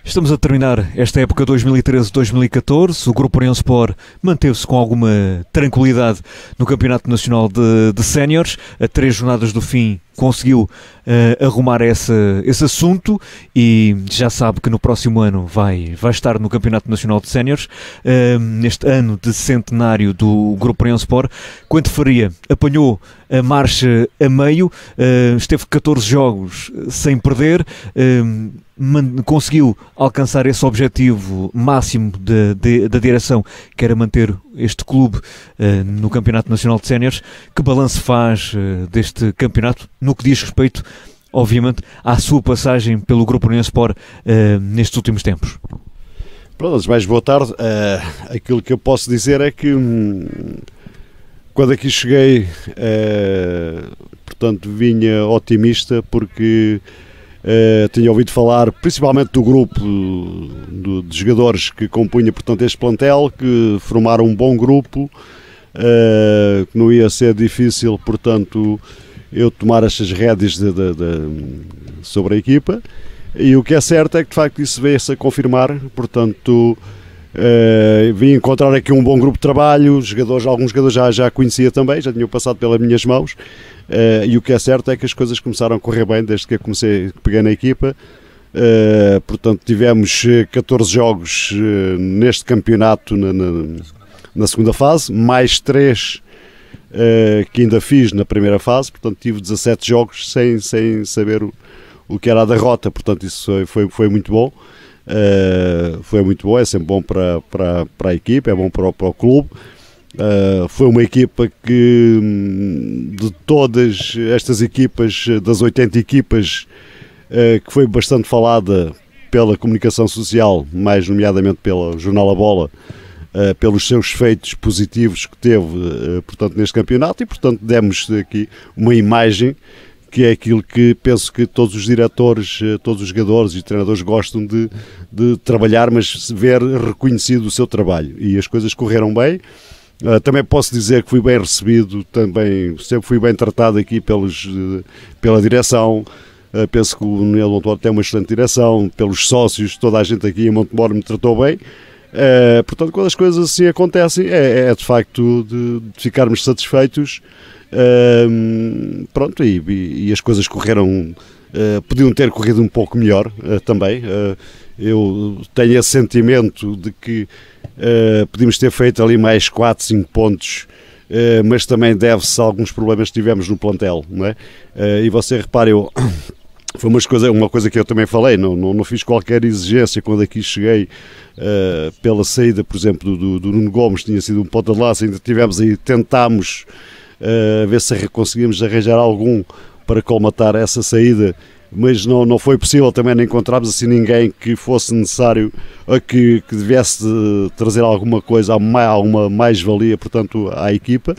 Estamos a terminar esta época 2013-2014. O Grupo Orion-Sport manteve-se com alguma tranquilidade no Campeonato Nacional de Séniores. A 3 jornadas do fim conseguiu arrumar esse assunto e já sabe que no próximo ano vai estar no Campeonato Nacional de Séniores. Neste ano de centenário do Grupo Orion-Sport, Coente Faria apanhou a marcha a meio, esteve 14 jogos sem perder, conseguiu alcançar esse objetivo máximo da direção, que era manter este clube no Campeonato Nacional de Séniores. Que balanço faz deste campeonato, no que diz respeito, obviamente, à sua passagem pelo Grupo Orion-Sport nestes últimos tempos? Pronto, mais boa tarde. Aquilo que eu posso dizer é que quando aqui cheguei, portanto, vinha otimista porque tinha ouvido falar principalmente do grupo de jogadores que compunha, portanto, este plantel, que formaram um bom grupo, que não ia ser difícil, portanto, eu tomar estas rédeas sobre a equipa. E o que é certo é que de facto isso veio-se a confirmar, portanto vim encontrar aqui um bom grupo de trabalho, alguns jogadores já conhecia também, já tinham passado pelas minhas mãos, e o que é certo é que as coisas começaram a correr bem desde que peguei na equipa. Portanto, tivemos 14 jogos neste campeonato na segunda fase, mais 3 que ainda fiz na primeira fase, portanto tive 17 jogos sem saber o que era a derrota, portanto isso foi muito bom. Foi muito bom, é sempre bom para a equipa, é bom para o clube. Foi uma equipa que, de todas estas equipas, das 80 equipas, que foi bastante falada pela comunicação social, mais nomeadamente pelo jornal A Bola, pelos seus feitos positivos que teve, portanto, neste campeonato, e portanto demos aqui uma imagem que é aquilo que penso que todos os diretores, todos os jogadores e treinadores gostam de trabalhar, mas ver reconhecido o seu trabalho, e as coisas correram bem. Também posso dizer que fui bem recebido, também sempre fui bem tratado aqui pela direção. Penso que o Nelo Montemor tem uma excelente direção, pelos sócios, toda a gente aqui em Montemor me tratou bem. Portanto, quando as coisas assim acontecem, é de facto de ficarmos satisfeitos. Pronto, e as coisas correram, podiam ter corrido um pouco melhor também. Eu tenho esse sentimento de que podíamos ter feito ali mais 4, 5 pontos, mas também deve-se a alguns problemas que tivemos no plantel, não é? E você repara, foi uma coisa que eu também falei, não fiz qualquer exigência quando aqui cheguei, pela saída, por exemplo, do Nuno Gomes, tinha sido um ponta de lança, ainda tivemos aí, tentámos ver se conseguimos arranjar algum para colmatar essa saída, mas não foi possível, também não encontramos assim ninguém que fosse necessário, que devesse trazer alguma coisa, alguma mais-valia, portanto, à equipa.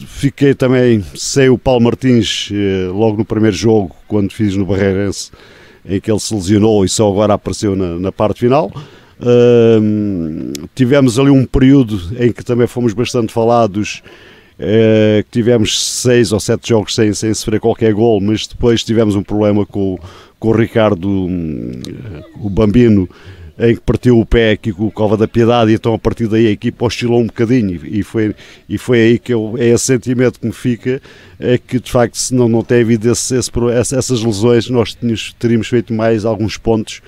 Fiquei também sem o Paulo Martins logo no primeiro jogo, quando fiz no Barreirense, em que ele se lesionou e só agora apareceu na parte final. Tivemos ali um período em que também fomos bastante falados, que tivemos 6 ou 7 jogos sem sofrer qualquer gol, mas depois tivemos um problema com o Ricardo, o Bambino, em que partiu o pé aqui com o Cova da Piedade, e então a partir daí a equipa oscilou um bocadinho, e foi aí que é esse sentimento que me fica, é que de facto, se não tem havido essas lesões, nós teríamos feito mais alguns pontos.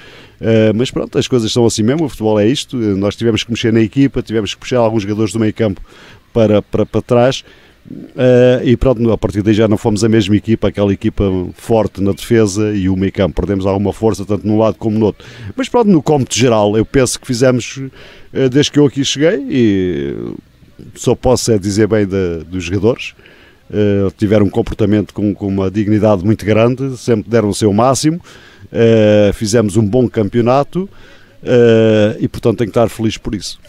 Mas pronto, as coisas são assim mesmo, o futebol é isto, nós tivemos que mexer na equipa, tivemos que puxar alguns jogadores do meio campo para trás, e pronto, a partir daí já não fomos a mesma equipa, aquela equipa forte na defesa e o meio campo, perdemos alguma força tanto num lado como no outro, mas pronto, no cômputo geral eu penso que fizemos, desde que eu aqui cheguei, e só posso dizer bem dos jogadores. Tiveram um comportamento com uma dignidade muito grande, sempre deram o seu máximo, fizemos um bom campeonato, e portanto tenho que estar feliz por isso.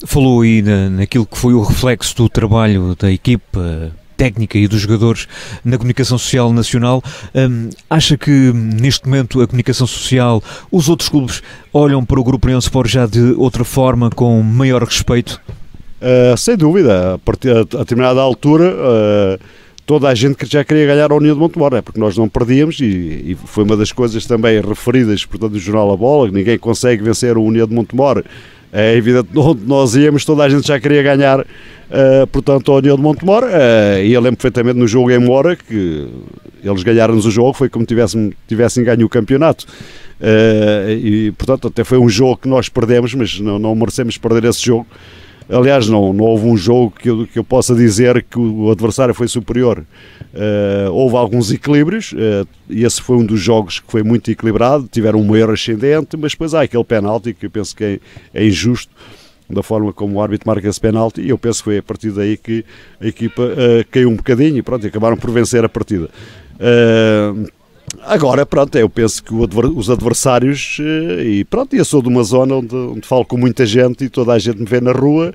Falou aí naquilo que foi o reflexo do trabalho da equipa técnica e dos jogadores na comunicação social nacional. Acha que neste momento a comunicação social, os outros clubes olham para o Grupo Orion-Sport já de outra forma, com maior respeito? Sem dúvida, a determinada altura toda a gente que já queria ganhar a União de Montemor, porque nós não perdíamos e foi uma das coisas também referidas, portanto, no jornal A Bola, que ninguém consegue vencer a União de Montemor. É evidente que onde nós íamos, toda a gente já queria ganhar, portanto, a União de Montemor, e eu lembro perfeitamente no jogo em Moura que eles ganharam-nos o jogo, foi como tivessem ganho o campeonato. E portanto até foi um jogo que nós perdemos, mas não merecemos perder esse jogo. Aliás, não houve um jogo que eu possa dizer que o adversário foi superior. Houve alguns equilíbrios, e esse foi um dos jogos que foi muito equilibrado, tiveram um maior ascendente, mas depois há aquele penalti que eu penso que é injusto, da forma como o árbitro marca esse penalti, e eu penso que foi a partir daí que a equipa caiu um bocadinho e pronto, acabaram por vencer a partida. Agora, pronto, eu penso que os adversários, e pronto, eu sou de uma zona onde falo com muita gente e toda a gente me vê na rua,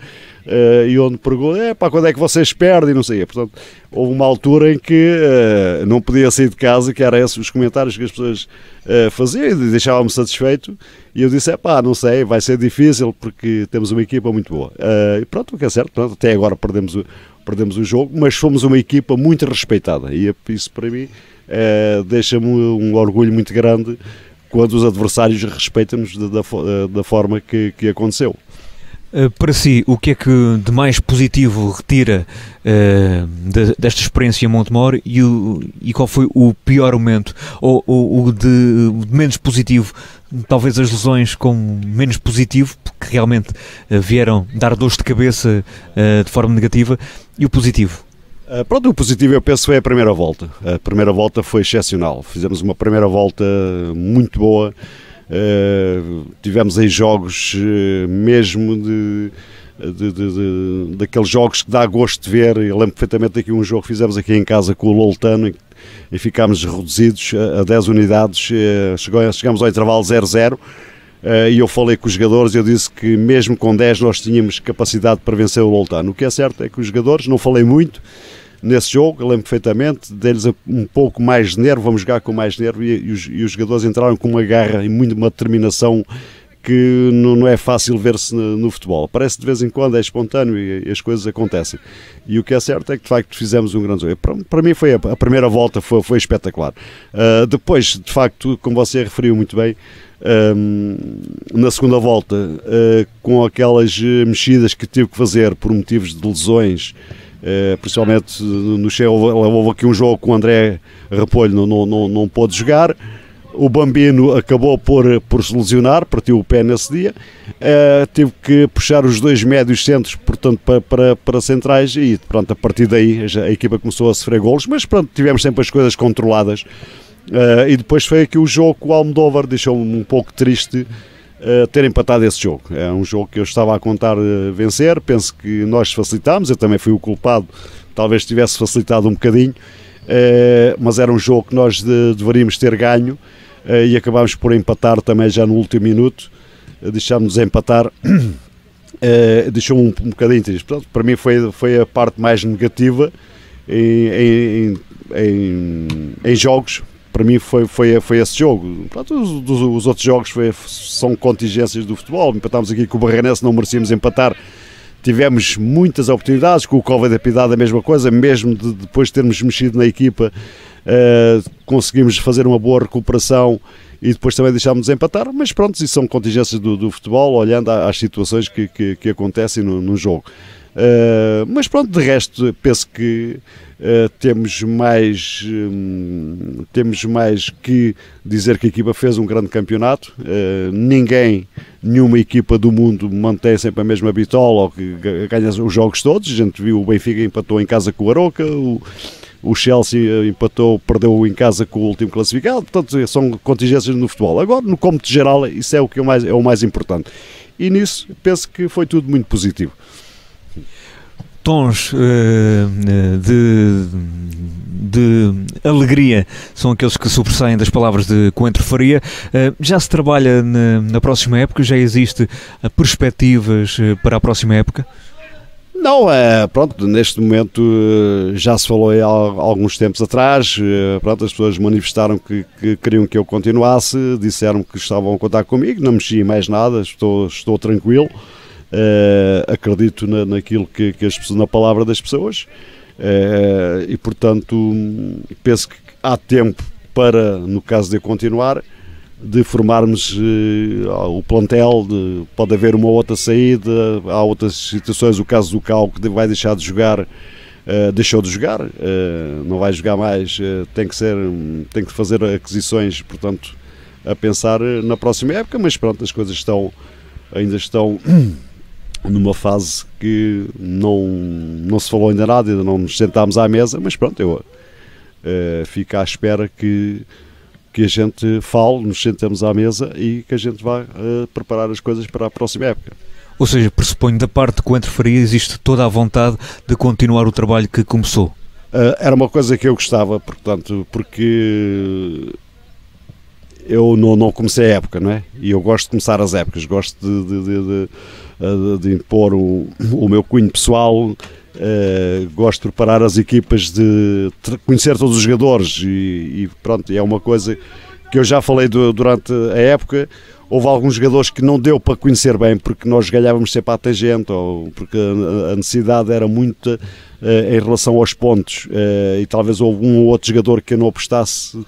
e onde pergunto, quando é que vocês perdem, não sei, portanto, houve uma altura em que não podia sair de casa, que era esses os comentários que as pessoas faziam e deixavam-me satisfeito, e eu disse, não sei, vai ser difícil porque temos uma equipa muito boa. E pronto, o que é certo, pronto, até agora perdemos o jogo, mas fomos uma equipa muito respeitada, e isso para mim deixa-me um orgulho muito grande quando os adversários respeitam-nos da forma que aconteceu. Para si, o que é que de mais positivo retira desta experiência em Montemor e qual foi o pior momento? Ou o de menos positivo, talvez as lesões como menos positivo, porque realmente vieram dar dores de cabeça de forma negativa, e o positivo? Pronto, o positivo eu penso foi a primeira volta. A primeira volta foi excepcional. Fizemos uma primeira volta muito boa. Tivemos aí jogos mesmo daqueles jogos que dá gosto de ver. Eu lembro perfeitamente aqui um jogo que fizemos aqui em casa com o Loltano e ficámos reduzidos a 10 unidades. Chegámos ao intervalo 0-0. E eu falei com os jogadores e eu disse que mesmo com 10 nós tínhamos capacidade para vencer o Loltano. O que é certo é que os jogadores, não falei muito nesse jogo, eu lembro perfeitamente, deles um pouco mais de nervo, vamos jogar com mais nervo, e os jogadores entraram com uma garra e uma determinação que não é fácil ver-se no futebol. Parece de vez em quando, é espontâneo e as coisas acontecem. E o que é certo é que de facto fizemos um grande jogo. Para mim foi a primeira volta foi espetacular. Depois, de facto, como você referiu muito bem, na segunda volta, com aquelas mexidas que tive que fazer por motivos de lesões, principalmente no Che, houve aqui um jogo que o André Repolho não pôde jogar. O Bambino acabou por se lesionar, partiu o pé nesse dia, tive que puxar os dois médios centros, portanto, para centrais, e pronto, a partir daí a equipa começou a sofrer golos, mas pronto, tivemos sempre as coisas controladas. E depois foi aqui o jogo que o Almodóvar deixou-me um pouco triste ter empatado esse jogo. É um jogo que eu estava a contar vencer, penso que nós facilitámos, eu também fui o culpado, talvez tivesse facilitado um bocadinho, mas era um jogo que nós deveríamos ter ganho, e acabámos por empatar também já no último minuto, deixámos-nos empatar, deixou-me um bocadinho triste. Portanto, para mim foi a parte mais negativa em jogos. Para mim foi esse jogo. Pronto, os outros jogos são contingências do futebol. Empatámos aqui com o Barreirense, não merecíamos empatar. Tivemos muitas oportunidades, com o Cova da Piedade a mesma coisa, mesmo depois de termos mexido na equipa, conseguimos fazer uma boa recuperação e depois também deixámos de empatar, mas pronto, isso são contingências do futebol, olhando às situações que acontecem no jogo. Mas pronto, de resto, penso que temos mais que dizer que a equipa fez um grande campeonato. Nenhuma equipa do mundo mantém sempre a mesma bitola ou que ganha os jogos todos. A gente viu o Benfica empatou em casa com o Aroca, o Chelsea perdeu em casa com o último classificado. Portanto, são contingências no futebol. Agora, no cômputo geral, isso é o mais importante, e nisso penso que foi tudo muito positivo. Tons de alegria são aqueles que sobressaem das palavras de Coentro Faria. Já se trabalha na próxima época? Já existe perspectivas para a próxima época? Não, pronto, neste momento já se falou há alguns tempos atrás, pronto, as pessoas manifestaram que queriam que eu continuasse, disseram que estavam a contar comigo, não mexi em mais nada, estou tranquilo. Acredito naquilo que as pessoas, na palavra das pessoas, E portanto penso que há tempo para, no caso de continuar, de formarmos o plantel, pode haver uma outra saída, há outras situações, o caso do Cal que vai deixar de jogar, deixou de jogar, não vai jogar mais, tem que fazer aquisições, portanto, a pensar na próxima época, mas pronto, as coisas ainda estão numa fase que não se falou ainda nada, ainda não nos sentámos à mesa, mas pronto, eu fico à espera que a gente fale, nos sentemos à mesa e que a gente vá preparar as coisas para a próxima época. Ou seja, pressuponho da parte do Coentro Faria existe toda a vontade de continuar o trabalho que começou. Era uma coisa que eu gostava, portanto, porque eu não comecei a época, não é? E eu gosto de começar as épocas, gosto de impor o meu cunho pessoal, gosto de preparar as equipas, de conhecer todos os jogadores e pronto, é uma coisa que eu já falei durante a época. Houve alguns jogadores que não deu para conhecer bem porque nós ganhávamos sempre à tangente ou porque a necessidade era muita em relação aos pontos, e talvez houve um ou outro jogador que eu não apostasse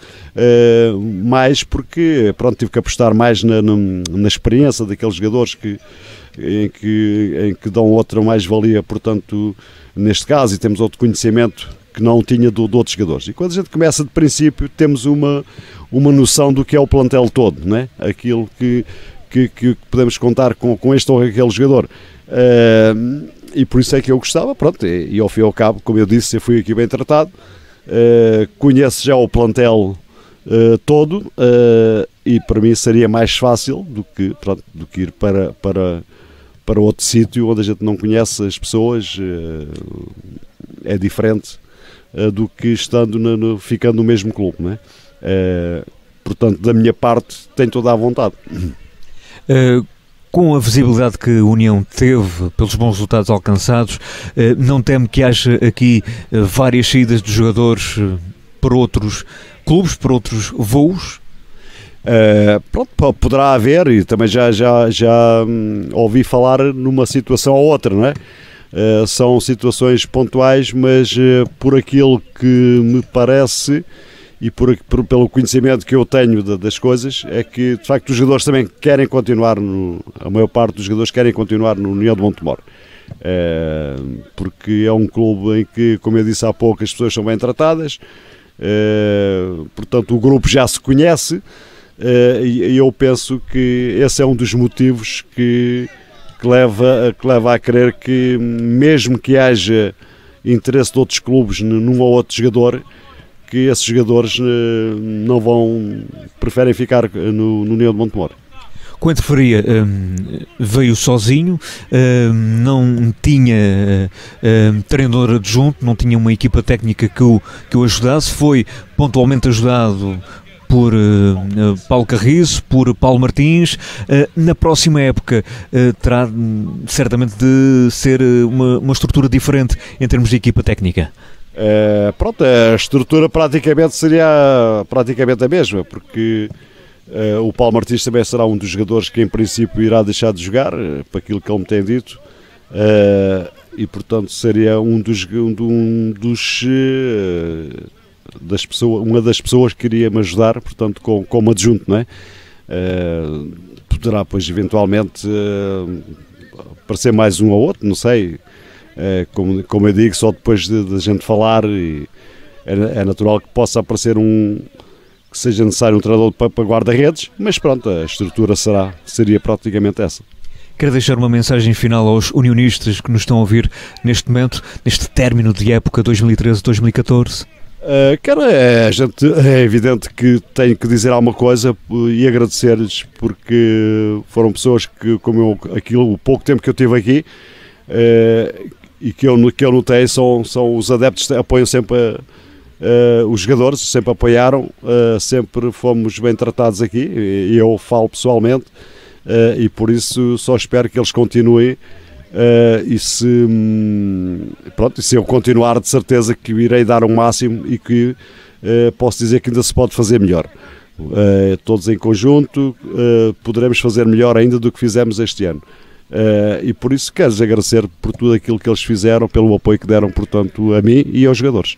mais porque pronto, tive que apostar mais na experiência daqueles jogadores em que dão outra mais-valia, portanto, neste caso, e temos outro conhecimento que não tinha de outros jogadores. E quando a gente começa de princípio, temos uma noção do que é o plantel todo, não é? Aquilo que podemos contar com este ou aquele jogador. E por isso é que eu gostava, pronto, e ao fim e ao cabo, como eu disse, eu fui aqui bem tratado, conheço já o plantel todo, e para mim seria mais fácil do que ir para outro sítio onde a gente não conhece as pessoas, é diferente do que ficando no mesmo clube, não é? Portanto, da minha parte, tenho toda a vontade. Com a visibilidade que a União teve pelos bons resultados alcançados, não teme que haja aqui várias saídas de jogadores para outros clubes, para outros voos? Pronto, poderá haver, e também já ouvi falar numa situação ou outra, não é? São situações pontuais, mas por aquilo que me parece e pelo conhecimento que eu tenho das coisas, é que de facto os jogadores também querem continuar, a maior parte dos jogadores querem continuar no União de Montemor, porque é um clube em que, como eu disse há pouco, as pessoas são bem tratadas, portanto o grupo já se conhece, e eu penso que esse é um dos motivos que leva a crer que, mesmo que haja interesse de outros clubes num ou outro jogador, que esses jogadores preferem ficar no União de Montemor. Coentro Faria veio sozinho, não tinha treinador adjunto, não tinha uma equipa técnica que o ajudasse, foi pontualmente ajudado por Paulo Carriço, por Paulo Martins. Na próxima época terá certamente de ser uma estrutura diferente em termos de equipa técnica. Pronto, a estrutura praticamente seria a mesma, porque o Paulo Martins também será um dos jogadores que em princípio irá deixar de jogar, para aquilo que ele me tem dito, e portanto seria uma das pessoas que iria me ajudar, portanto, como adjunto, não é? Poderá, pois, eventualmente aparecer mais um ou outro, não sei, como eu digo, só depois de gente falar, e é natural que possa aparecer que seja necessário um treinador para guarda-redes, mas pronto, a estrutura seria praticamente essa. Quero deixar uma mensagem final aos unionistas que nos estão a ouvir neste momento, neste término de época 2013-2014. É evidente que tenho que dizer alguma coisa e agradecer-lhes, porque foram pessoas que, o pouco tempo que eu tive aqui, e que eu notei, são os adeptos que apoiam sempre os jogadores, sempre apoiaram, sempre fomos bem tratados aqui, e eu falo pessoalmente, e por isso só espero que eles continuem. E se eu continuar, de certeza que irei dar o máximo, e que posso dizer que ainda se pode fazer melhor. Todos em conjunto poderemos fazer melhor ainda do que fizemos este ano, E por isso quero agradecer por tudo aquilo que eles fizeram, pelo apoio que deram, portanto, a mim e aos jogadores.